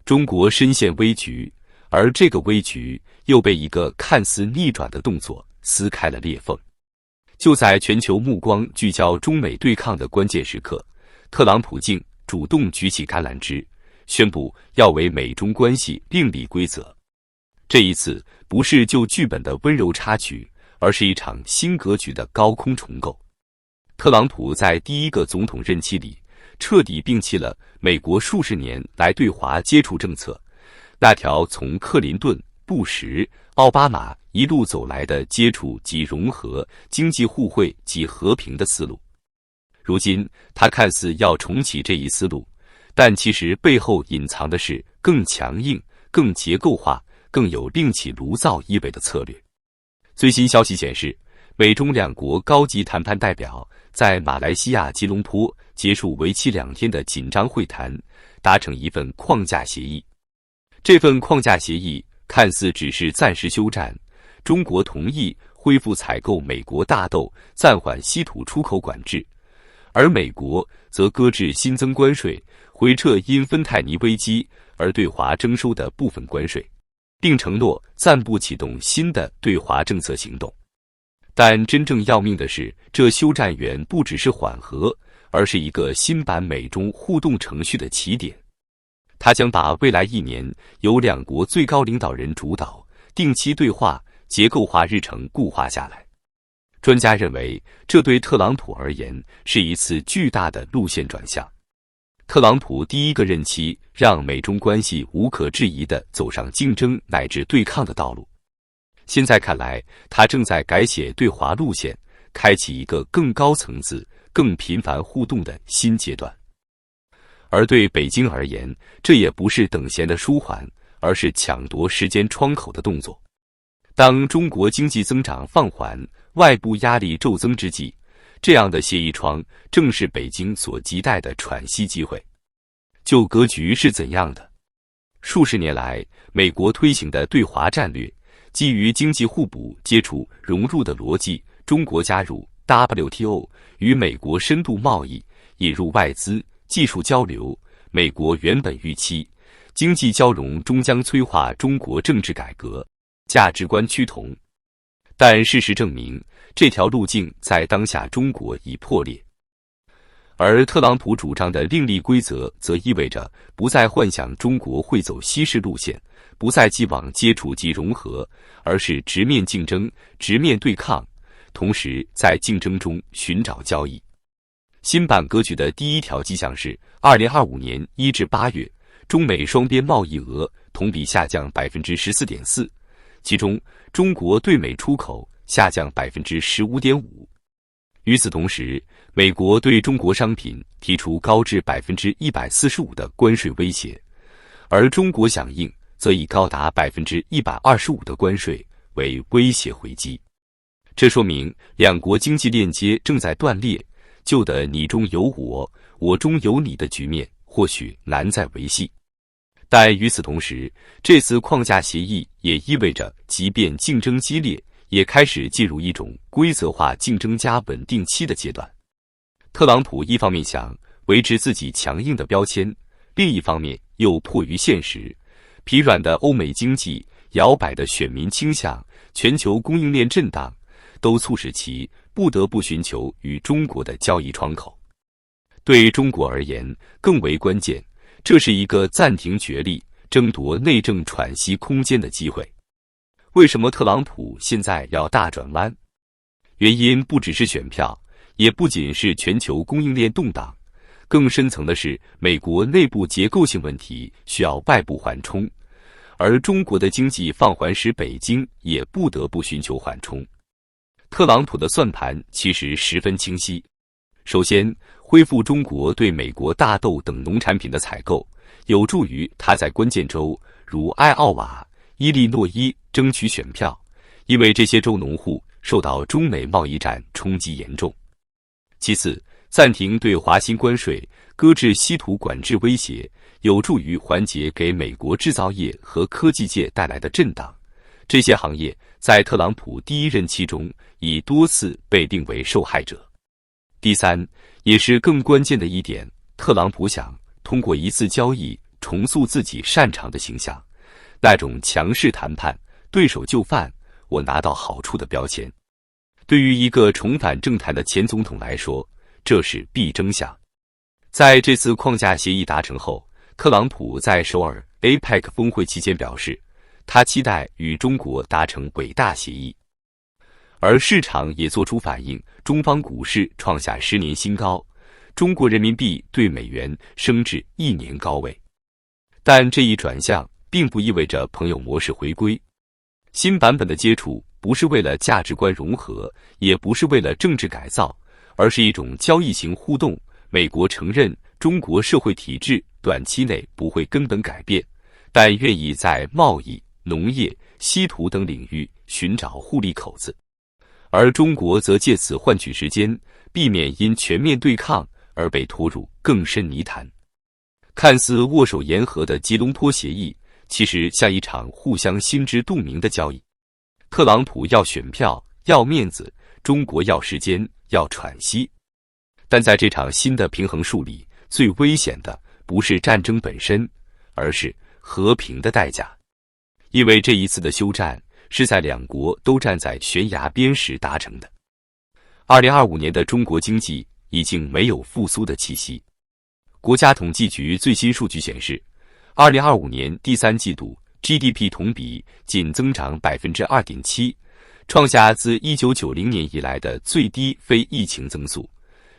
中国深陷危局，而这个危局又被一个看似逆转的动作撕开了裂缝。就在全球目光聚焦中美对抗的关键时刻，特朗普竟主动举起橄榄枝，宣布要为美中关系另立规则。这一次不是旧剧本的温柔插曲，而是一场新格局的高空重构。特朗普在第一个总统任期里，彻底摒弃了美国数十年来对华接触政策，那条从克林顿、布什、奥巴马一路走来的接触即融合、经济互惠即和平的思路。如今他看似要重启这一思路，但其实背后隐藏的是更强硬、更结构化、更有另起炉灶意味的策略。最新消息显示，美中两国高级谈判代表在马来西亚吉隆坡结束为期2天的紧张会谈，达成一份框架协议。这份框架协议看似只是暂时休战，中国同意恢复采购美国大豆，暂缓稀土出口管制，而美国则搁置新增关税，回撤因芬太尼危机而对华征收的部分关税，并承诺暂不启动新的对华政策行动。但真正要命的是，这休战远不只是缓和，而是一个新版美中互动程序的起点。它将把未来1年由两国最高领导人主导、定期对话、结构化日程固化下来。专家认为，这对特朗普而言是一次巨大的路线转向。特朗普第一个任期让美中关系无可置疑地走上竞争乃至对抗的道路。现在看来，他正在改写对华路线，开启一个更高层次、更频繁互动的新阶段。而对北京而言，这也不是等闲的舒缓，而是抢夺时间窗口的动作。当中国经济增长放缓、外部压力骤增之际，这样的协议窗正是北京所期待的喘息机会。旧格局是怎样的？数十年来，美国推行的对华战略，基于经济互补、接触融入的逻辑，中国加入 WTO， 与美国深度贸易，引入外资、技术交流。美国原本预期，经济交融终将催化中国政治改革，价值观趋同。但事实证明，这条路径在当下中国已破裂。而特朗普主张的另立规则，则意味着不再幻想中国会走西式路线，不再寄望接触即融合，而是直面竞争、直面对抗，同时在竞争中寻找交易。新版格局的第一条迹象是，2025年1至8月，中美双边贸易额同比下降 14.4%， 其中中国对美出口下降 15.5%。与此同时，美国对中国商品提出高至 145% 的关税威胁，而中国响应则以高达 125% 的关税为威胁回击。这说明两国经济链接正在断裂，旧的你中有我，我中有你的局面或许难再维系。但与此同时，这次框架协议也意味着，即便竞争激烈，也开始进入一种规则化竞争加稳定期的阶段。特朗普一方面想维持自己强硬的标签，另一方面又迫于现实，疲软的欧美经济、摇摆的选民倾向、全球供应链震荡，都促使其不得不寻求与中国的交易窗口。对中国而言，更为关键，这是一个暂停角力、争夺内政喘息空间的机会。为什么特朗普现在要大转弯？原因不只是选票，也不仅是全球供应链动荡，更深层的是美国内部结构性问题需要外部缓冲，而中国的经济放缓使北京也不得不寻求缓冲。特朗普的算盘其实十分清晰。首先，恢复中国对美国大豆等农产品的采购，有助于他在关键州如艾奥瓦、伊利诺伊争取选票，因为这些州农户受到中美贸易战冲击严重。其次，暂停对华新关税，搁置稀土管制威胁，有助于缓解给美国制造业和科技界带来的震荡。这些行业在特朗普第一任期中已多次被定为受害者。第三，也是更关键的一点，特朗普想通过一次交易重塑自己擅长的形象，那种强势谈判、对手就范，我拿到好处的标签。对于一个重返政坛的前总统来说，这是必争项。在这次框架协议达成后，特朗普在首尔 APEC 峰会期间表示，他期待与中国达成伟大协议。而市场也做出反应，中方股市创下10年新高，中国人民币对美元升至1年高位。但这一转向并不意味着朋友模式回归。新版本的接触不是为了价值观融合，也不是为了政治改造，而是一种交易型互动。美国承认中国社会体制短期内不会根本改变，但愿意在贸易、农业、稀土等领域寻找互利口子，而中国则借此换取时间，避免因全面对抗而被拖入更深泥潭。看似握手言和的吉隆坡协议，其实像一场互相心知肚明的交易。特朗普要选票，要面子，中国要时间，要喘息。但在这场新的平衡术里，最危险的不是战争本身，而是和平的代价。因为这一次的休战是在两国都站在悬崖边时达成的。2025年的中国经济已经没有复苏的气息。国家统计局最新数据显示，2025年第3季度 GDP 同比仅增长 2.7%， 创下自1990年以来的最低非疫情增速。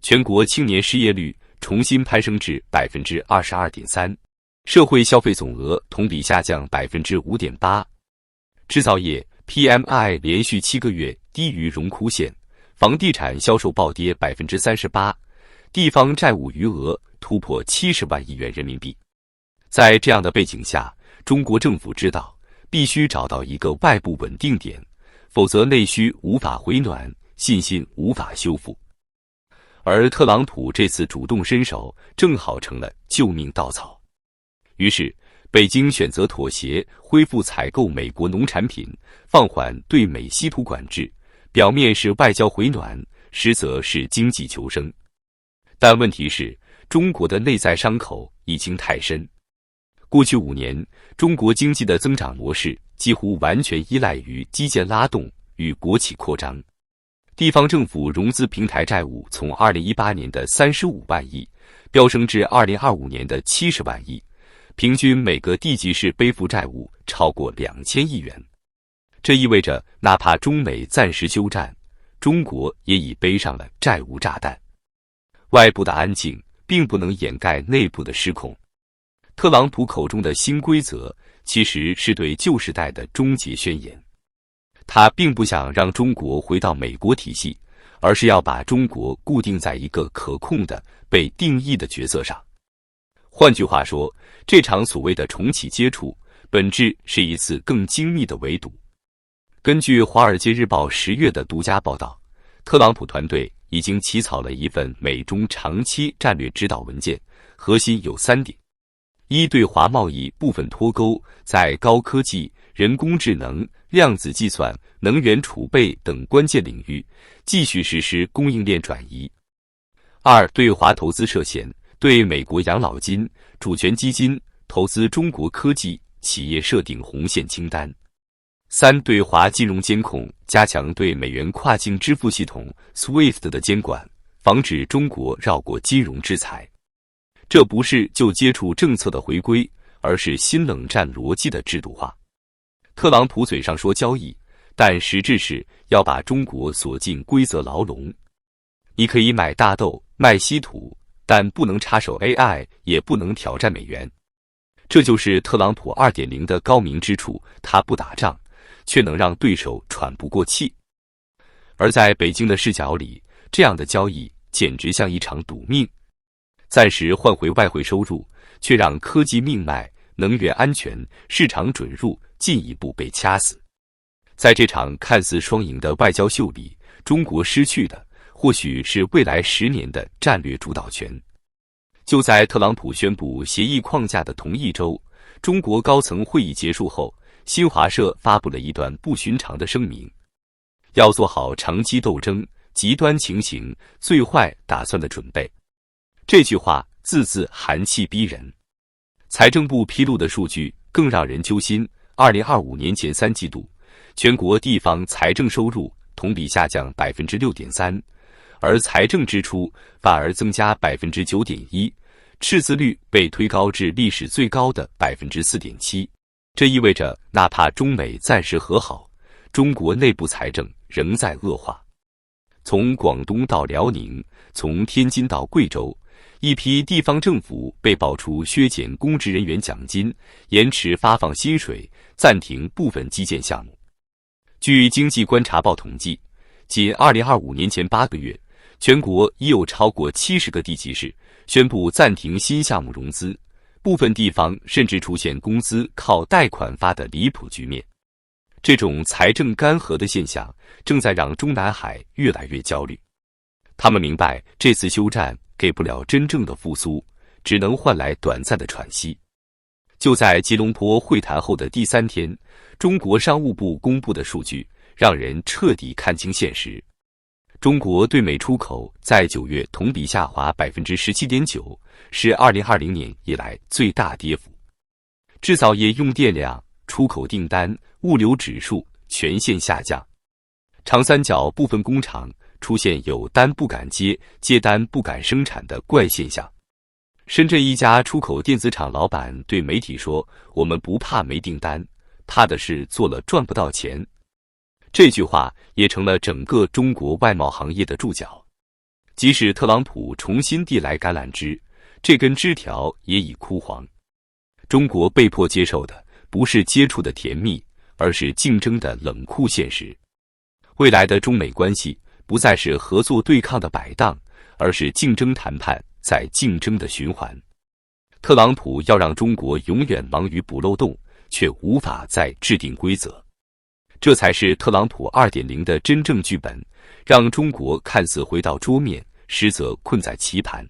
全国青年失业率重新攀升至 22.3%， 社会消费总额同比下降 5.8%。 制造业 PMI 连续7个月低于荣枯线，房地产销售暴跌 38%， 地方债务余额突破70万亿元人民币。在这样的背景下，中国政府知道必须找到一个外部稳定点，否则内需无法回暖，信心无法修复。而特朗普这次主动伸手，正好成了救命稻草。于是，北京选择妥协，恢复采购美国农产品，放缓对美稀土管制，表面是外交回暖，实则是经济求生。但问题是，中国的内在伤口已经太深。过去5年，中国经济的增长模式几乎完全依赖于基建拉动与国企扩张。地方政府融资平台债务从2018年的35万亿飙升至2025年的70万亿，平均每个地级市背负债务超过2000亿元。这意味着，哪怕中美暂时休战，中国也已背上了债务炸弹。外部的安静并不能掩盖内部的失控。特朗普口中的新规则，其实是对旧时代的终结宣言。他并不想让中国回到美国体系，而是要把中国固定在一个可控的、被定义的角色上。换句话说，这场所谓的重启接触，本质是一次更精密的围堵。根据《华尔街日报》10月的独家报道，特朗普团队已经起草了一份美中长期战略指导文件，核心有3点：一、对华贸易部分脱钩，在高科技、人工智能、量子计算、能源储备等关键领域继续实施供应链转移；二、对华投资设限，对美国养老金、主权基金投资中国科技企业设定红线清单；三、对华金融监控，加强对美元跨境支付系统 SWIFT 的监管，防止中国绕过金融制裁。这不是就接触政策的回归，而是新冷战逻辑的制度化。特朗普嘴上说交易，但实质是要把中国锁进规则牢笼。你可以买大豆、卖稀土，但不能插手 AI， 也不能挑战美元。这就是特朗普 2.0 的高明之处，他不打仗，却能让对手喘不过气。而在北京的视角里，这样的交易简直像一场赌命。暂时换回外汇收入，却让科技命脉、能源安全、市场准入进一步被掐死。在这场看似双赢的外交秀里，中国失去的或许是未来10年的战略主导权。就在特朗普宣布协议框架的同一周，中国高层会议结束后，新华社发布了一段不寻常的声明：要做好长期斗争、极端情形、最坏打算的准备。这句话字字寒气逼人。财政部披露的数据更让人揪心，2025年前3季度，全国地方财政收入同比下降 6.3%， 而财政支出反而增加 9.1%， 赤字率被推高至历史最高的 4.7%。这意味着，哪怕中美暂时和好，中国内部财政仍在恶化。从广东到辽宁，从天津到贵州，一批地方政府被爆出削减公职人员奖金、延迟发放薪水、暂停部分基建项目。据经济观察报统计，仅2025年前8个月，全国已有超过70个地级市宣布暂停新项目融资，部分地方甚至出现工资靠贷款发的离谱局面。这种财政干涸的现象正在让中南海越来越焦虑。他们明白，这次休战给不了真正的复苏，只能换来短暂的喘息。就在吉隆坡会谈后的第3天，中国商务部公布的数据让人彻底看清现实。中国对美出口在9月同比下滑 17.9%， 是2020年以来最大跌幅。制造业用电量、出口订单、物流指数全线下降。长三角部分工厂出现有单不敢接、接单不敢生产的怪现象。深圳一家出口电子厂老板对媒体说：“我们不怕没订单，怕的是做了赚不到钱。”这句话也成了整个中国外贸行业的注脚。即使特朗普重新递来橄榄枝，这根枝条也已枯黄。中国被迫接受的不是接触的甜蜜，而是竞争的冷酷现实。未来的中美关系不再是合作对抗的摆荡，而是竞争谈判在竞争的循环。特朗普要让中国永远忙于补漏洞，却无法再制定规则。这才是特朗普 2.0 的真正剧本，让中国看似回到桌面，实则困在棋盘。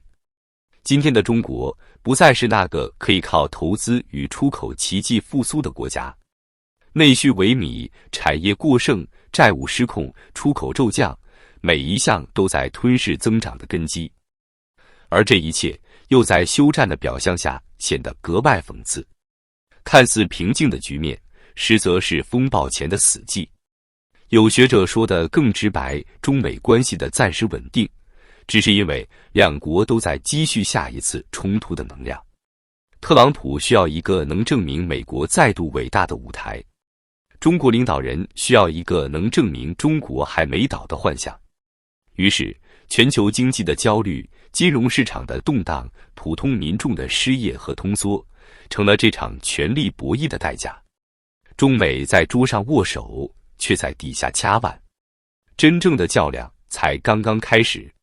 今天的中国不再是那个可以靠投资与出口奇迹复苏的国家，内需萎靡，产业过剩，债务失控，出口骤降，每一项都在吞噬增长的根基。而这一切又在休战的表象下显得格外讽刺。看似平静的局面，实则是风暴前的死寂。有学者说得更直白，中美关系的暂时稳定，只是因为两国都在积蓄下一次冲突的能量。特朗普需要一个能证明美国再度伟大的舞台，中国领导人需要一个能证明中国还没倒的幻想。于是，全球经济的焦虑、金融市场的动荡、普通民众的失业和通缩，成了这场权力博弈的代价。中美在桌上握手，却在底下掐腕，真正的较量才刚刚开始。